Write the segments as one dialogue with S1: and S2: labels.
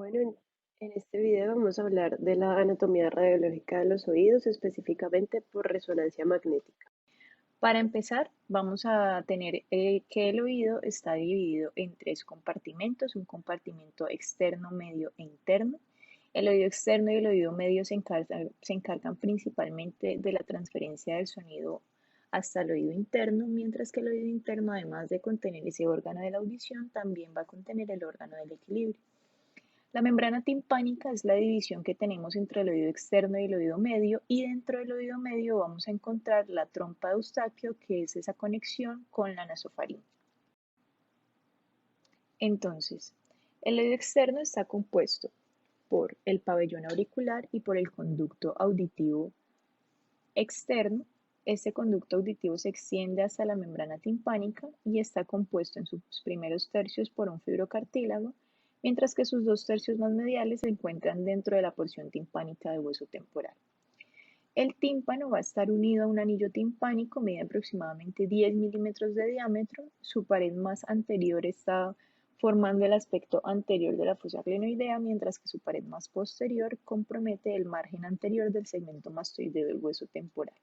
S1: Bueno, en este video vamos a hablar de la anatomía radiológica de los oídos, específicamente por resonancia magnética.
S2: Para empezar, vamos a tener que el oído está dividido en tres compartimentos, un compartimento externo, medio e interno. El oído externo y el oído medio se encargan principalmente de la transferencia del sonido hasta el oído interno, mientras que el oído interno, además de contener ese órgano de la audición, también va a contener el órgano del equilibrio. La membrana timpánica es la división que tenemos entre el oído externo y el oído medio, y dentro del oído medio vamos a encontrar la trompa de Eustaquio, que es esa conexión con la nasofaringe. Entonces, el oído externo está compuesto por el pabellón auricular y por el conducto auditivo externo. Este conducto auditivo se extiende hasta la membrana timpánica y está compuesto en sus primeros tercios por un fibrocartílago, mientras que sus dos tercios más mediales se encuentran dentro de la porción timpánica del hueso temporal. El tímpano va a estar unido a un anillo timpánico, mide aproximadamente 10 milímetros de diámetro. Su pared más anterior está formando el aspecto anterior de la fosa glenoidea, mientras que su pared más posterior compromete el margen anterior del segmento mastoideo del hueso temporal.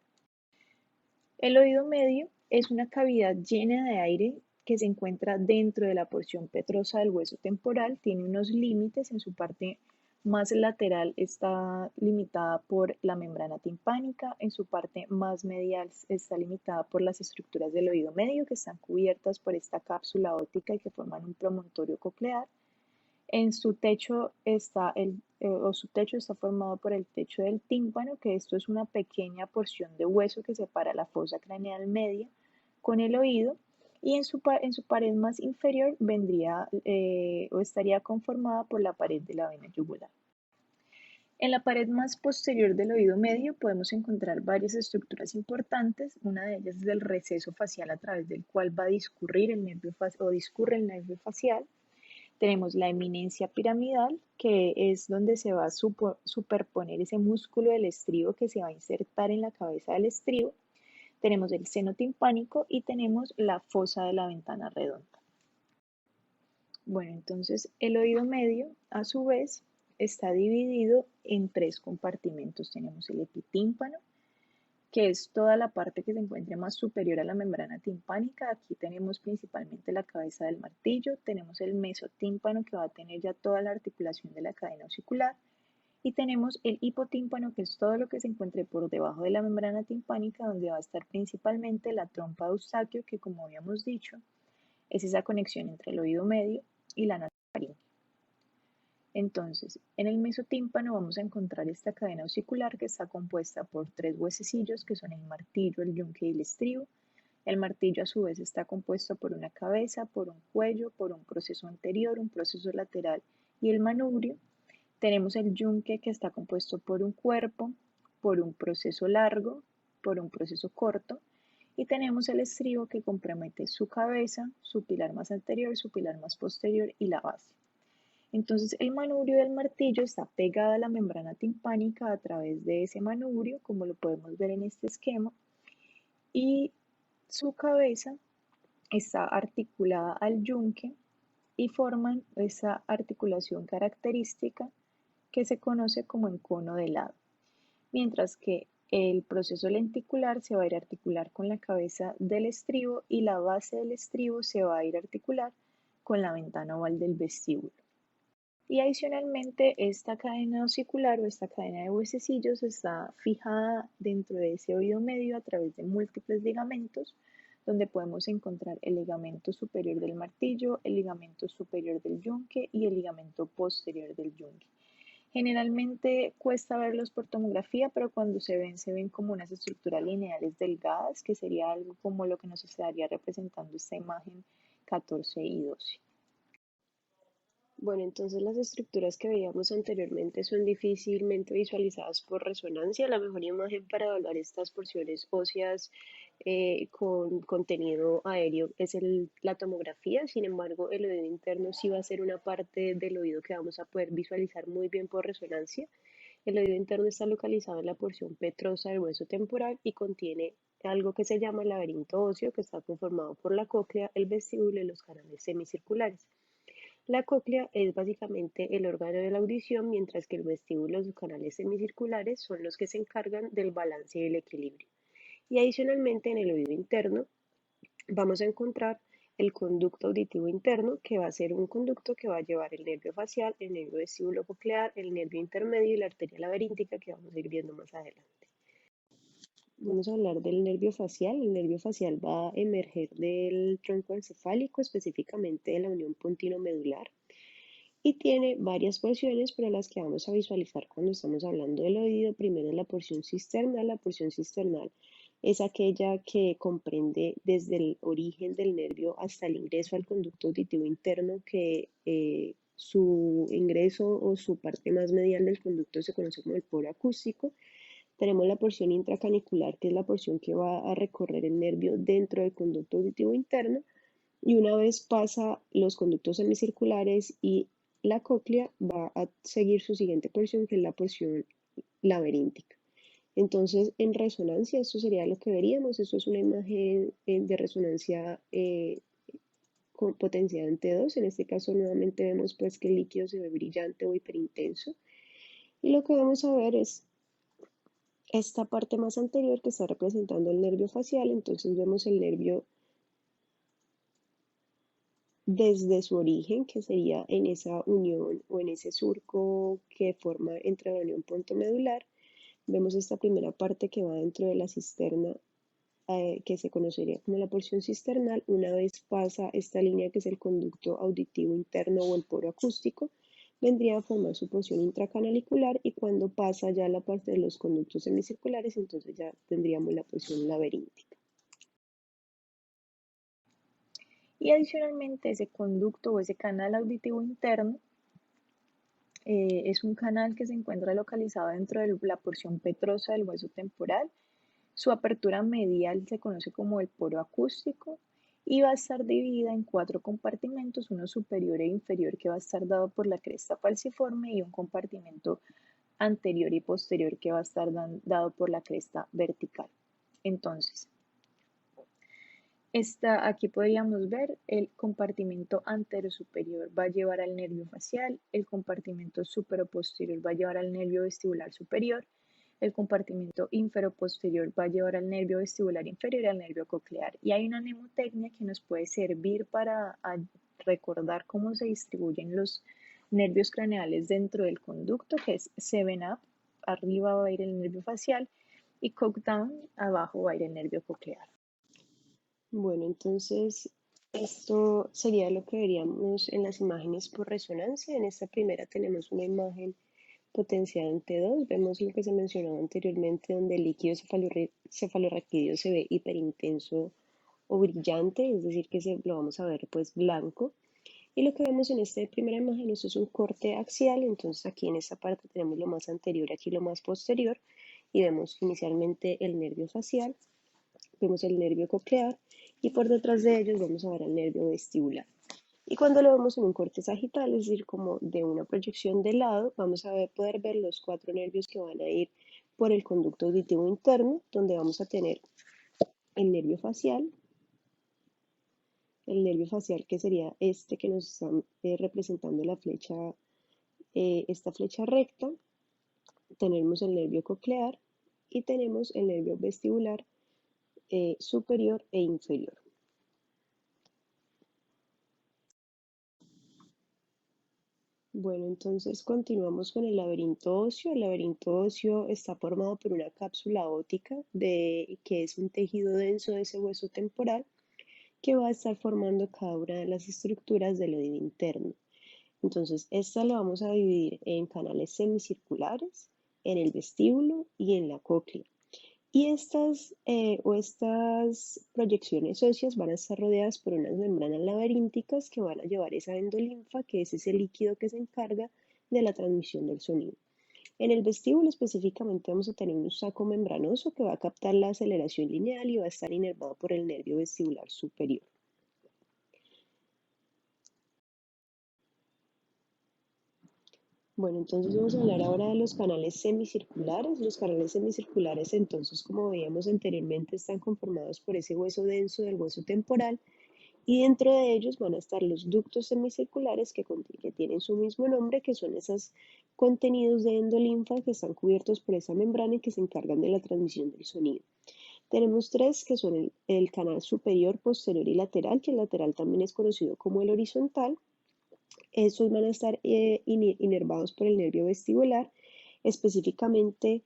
S2: El oído medio es una cavidad llena de aire que se encuentra dentro de la porción petrosa del hueso temporal. Tiene unos límites. En su parte más lateral está limitada por la membrana timpánica, en su parte más medial está limitada por las estructuras del oído medio, que están cubiertas por esta cápsula óptica y que forman un promontorio coclear. En su techo su techo está formado por el techo del tímpano, que esto es una pequeña porción de hueso que separa la fosa craneal media con el oído, y en su pared más inferior vendría o estaría conformada por la pared de la vena yugular. En la pared más posterior del oído medio podemos encontrar varias estructuras importantes. Una de ellas es el receso facial, a través del cual va a discurrir el nervio o discurre el nervio facial. Tenemos la eminencia piramidal, que es donde se va a superponer ese músculo del estribo que se va a insertar en la cabeza del estribo. Tenemos el seno timpánico y tenemos la fosa de la ventana redonda. Bueno, entonces el oído medio, a su vez, está dividido en tres compartimentos. Tenemos el epitímpano, que es toda la parte que se encuentra más superior a la membrana timpánica. Aquí tenemos principalmente la cabeza del martillo. Tenemos el mesotímpano, que va a tener ya toda la articulación de la cadena osicular. Y tenemos el hipotímpano, que es todo lo que se encuentre por debajo de la membrana timpánica, donde va a estar principalmente la trompa de Eustaquio, que, como habíamos dicho, es esa conexión entre el oído medio y la nasofaringe. Entonces, en el mesotímpano vamos a encontrar esta cadena osicular, que está compuesta por tres huesecillos, que son el martillo, el yunque y el estribo. El martillo, a su vez, está compuesto por una cabeza, por un cuello, por un proceso anterior, un proceso lateral y el manubrio. Tenemos el yunque, que está compuesto por un cuerpo, por un proceso largo, por un proceso corto, y tenemos el estribo, que compromete su cabeza, su pilar más anterior, su pilar más posterior y la base. Entonces, el manubrio del martillo está pegado a la membrana timpánica a través de ese manubrio, como lo podemos ver en este esquema, y su cabeza está articulada al yunque y forman esa articulación característica que se conoce como encono de lado, mientras que el proceso lenticular se va a ir a articular con la cabeza del estribo y la base del estribo se va a ir a articular con la ventana oval del vestíbulo. Y adicionalmente, esta cadena osicular o esta cadena de huesecillos está fijada dentro de ese oído medio a través de múltiples ligamentos, donde podemos encontrar el ligamento superior del martillo, el ligamento superior del yunque y el ligamento posterior del yunque. Generalmente cuesta verlos por tomografía, pero cuando se ven como unas estructuras lineales delgadas, que sería algo como lo que nos estaría representando esta imagen 14 y 12.
S1: Bueno, entonces las estructuras que veíamos anteriormente son difícilmente visualizadas por resonancia. La mejor imagen para evaluar estas porciones óseas con contenido aéreo es la tomografía. Sin embargo, el oído interno sí va a ser una parte del oído que vamos a poder visualizar muy bien por resonancia. El oído interno está localizado en la porción petrosa del hueso temporal y contiene algo que se llama el laberinto óseo, que está conformado por la cóclea, el vestíbulo y los canales semicirculares. La cóclea es básicamente el órgano de la audición, mientras que el vestíbulo y sus canales semicirculares son los que se encargan del balance y el equilibrio. Y adicionalmente en el oído interno vamos a encontrar el conducto auditivo interno, que va a ser un conducto que va a llevar el nervio facial, el nervio vestíbulo coclear, el nervio intermedio y la arteria laberíntica, que vamos a ir viendo más adelante. Vamos a hablar del nervio facial. El nervio facial va a emerger del tronco encefálico, específicamente de la unión puntino-medular, y tiene varias porciones para las que vamos a visualizar cuando estamos hablando del oído. Primero la porción cisternal. La porción cisternal es aquella que comprende desde el origen del nervio hasta el ingreso al conducto auditivo interno, que su ingreso o su parte más medial del conducto se conoce como el poro acústico. Tenemos la porción intracanicular, que es la porción que va a recorrer el nervio dentro del conducto auditivo interno, y una vez pasa los conductos semicirculares y la cóclea, va a seguir su siguiente porción, que es la porción laberíntica. Entonces, en resonancia, esto sería lo que veríamos. Esto es una imagen de resonancia potenciada en T2. En este caso, nuevamente vemos pues que el líquido se ve brillante o hiperintenso. Y lo que vamos a ver es esta parte más anterior que está representando el nervio facial. Entonces vemos el nervio desde su origen, que sería en esa unión o en ese surco que forma entre la unión punto medular. Vemos esta primera parte que va dentro de la cisterna, que se conocería como la porción cisternal. Una vez pasa esta línea, que es el conducto auditivo interno o el poro acústico, vendría a formar su porción intracanalicular, y cuando pasa ya la parte de los conductos semicirculares, entonces ya tendríamos la porción laberíntica.
S2: Y adicionalmente ese conducto o ese canal auditivo interno es un canal que se encuentra localizado dentro de la porción petrosa del hueso temporal. Su apertura medial se conoce como el poro acústico y va a estar dividida en 4 compartimentos, uno superior e inferior que va a estar dado por la cresta falciforme y un compartimento anterior y posterior que va a estar dado por la cresta vertical. Entonces, aquí podríamos ver el compartimento anterosuperior va a llevar al nervio facial, el compartimento superoposterior va a llevar al nervio vestibular superior, el compartimento inferoposterior va a llevar al nervio vestibular inferior y al nervio coclear. Y hay una mnemotecnia que nos puede servir para recordar cómo se distribuyen los nervios craneales dentro del conducto, que es 7 up, arriba va a ir el nervio facial, y cock down, abajo va a ir el nervio coclear.
S1: Bueno, entonces esto sería lo que veríamos en las imágenes por resonancia. En esta primera tenemos una imagen potenciada en T2. Vemos lo que se mencionaba anteriormente, donde el líquido cefalorraquídeo se ve hiperintenso o brillante, es decir, lo vamos a ver pues blanco. Y lo que vemos en esta primera imagen, esto es un corte axial. Entonces aquí en esta parte tenemos lo más anterior, aquí lo más posterior, y vemos inicialmente el nervio facial, vemos el nervio coclear, y por detrás de ellos vamos a ver el nervio vestibular. Y cuando lo vemos en un corte sagital, es decir, como de una proyección de lado, vamos a poder ver los 4 nervios que van a ir por el conducto auditivo interno, donde vamos a tener el nervio facial que sería este que nos está representando la flecha, esta flecha recta. Tenemos el nervio coclear y tenemos el nervio vestibular superior e inferior. Bueno, entonces continuamos con el laberinto óseo. El laberinto óseo está formado por una cápsula óptica, que es un tejido denso de ese hueso temporal, que va a estar formando cada una de las estructuras del oído interno. Entonces, esta la vamos a dividir en canales semicirculares, en el vestíbulo y en la cóclea. Y estas proyecciones óseas van a estar rodeadas por unas membranas laberínticas que van a llevar esa endolinfa, que es ese líquido que se encarga de la transmisión del sonido. En el vestíbulo específicamente vamos a tener un saco membranoso que va a captar la aceleración lineal y va a estar inervado por el nervio vestibular superior. Bueno, entonces vamos a hablar ahora de los canales semicirculares. Los canales semicirculares, entonces, como veíamos anteriormente, están conformados por ese hueso denso del hueso temporal, y dentro de ellos van a estar los ductos semicirculares que tienen su mismo nombre, que son esos contenidos de endolinfa que están cubiertos por esa membrana y que se encargan de la transmisión del sonido. Tenemos tres que son el canal superior, posterior y lateral, que el lateral también es conocido como el horizontal. Estos van a estar inervados por el nervio vestibular, específicamente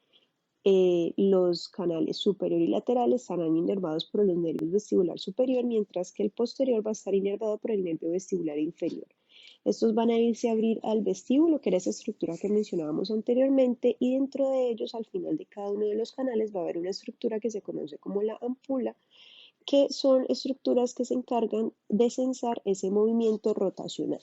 S1: los canales superior y lateral estarán inervados por los nervios vestibular superior, mientras que el posterior va a estar inervado por el nervio vestibular inferior. Estos van a irse a abrir al vestíbulo, que era esa estructura que mencionábamos anteriormente, y dentro de ellos, al final de cada uno de los canales, va a haber una estructura que se conoce como la ámpula, que son estructuras que se encargan de sensar ese movimiento rotacional.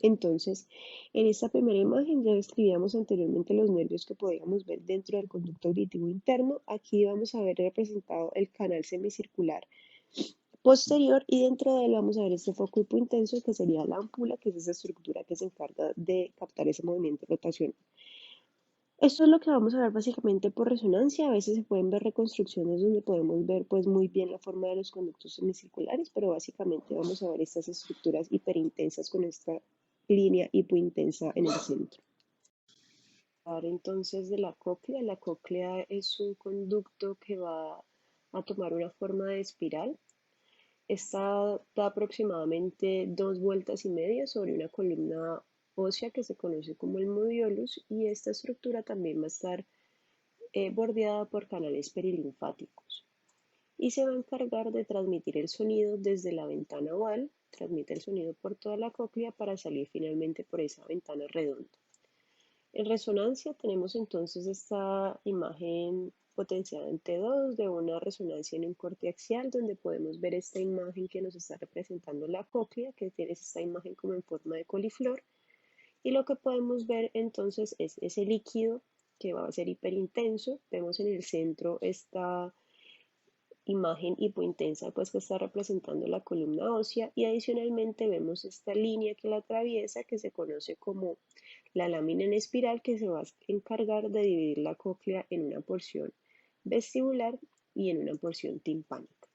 S1: Entonces, en esta primera imagen ya describíamos anteriormente los nervios que podíamos ver dentro del conducto auditivo interno. Aquí vamos a ver representado el canal semicircular posterior y dentro de él vamos a ver este foco hipointenso que sería la ámpula, que es esa estructura que se encarga de captar ese movimiento rotacional. Esto es lo que vamos a ver básicamente por resonancia. A veces se pueden ver reconstrucciones donde podemos ver pues muy bien la forma de los conductos semicirculares, pero básicamente vamos a ver estas estructuras hiperintensas con esta línea hipointensa en el centro. Ahora entonces de la cóclea es un conducto que va a tomar una forma de espiral. Esta da aproximadamente 2,5 vueltas sobre una columna ósea que se conoce como el modiolus, y esta estructura también va a estar bordeada por canales perilinfáticos y se va a encargar de transmitir el sonido desde la ventana oval, transmite el sonido por toda la cóclea para salir finalmente por esa ventana redonda. En resonancia tenemos entonces esta imagen potenciada en T2 de una resonancia en un corte axial, donde podemos ver esta imagen que nos está representando la cóclea, que tiene esta imagen como en forma de coliflor, y lo que podemos ver entonces es ese líquido que va a ser hiperintenso. Vemos en el centro esta imagen hipointensa pues que está representando la columna ósea, y adicionalmente vemos esta línea que la atraviesa que se conoce como la lámina en espiral, que se va a encargar de dividir la cóclea en una porción vestibular y en una porción timpánica.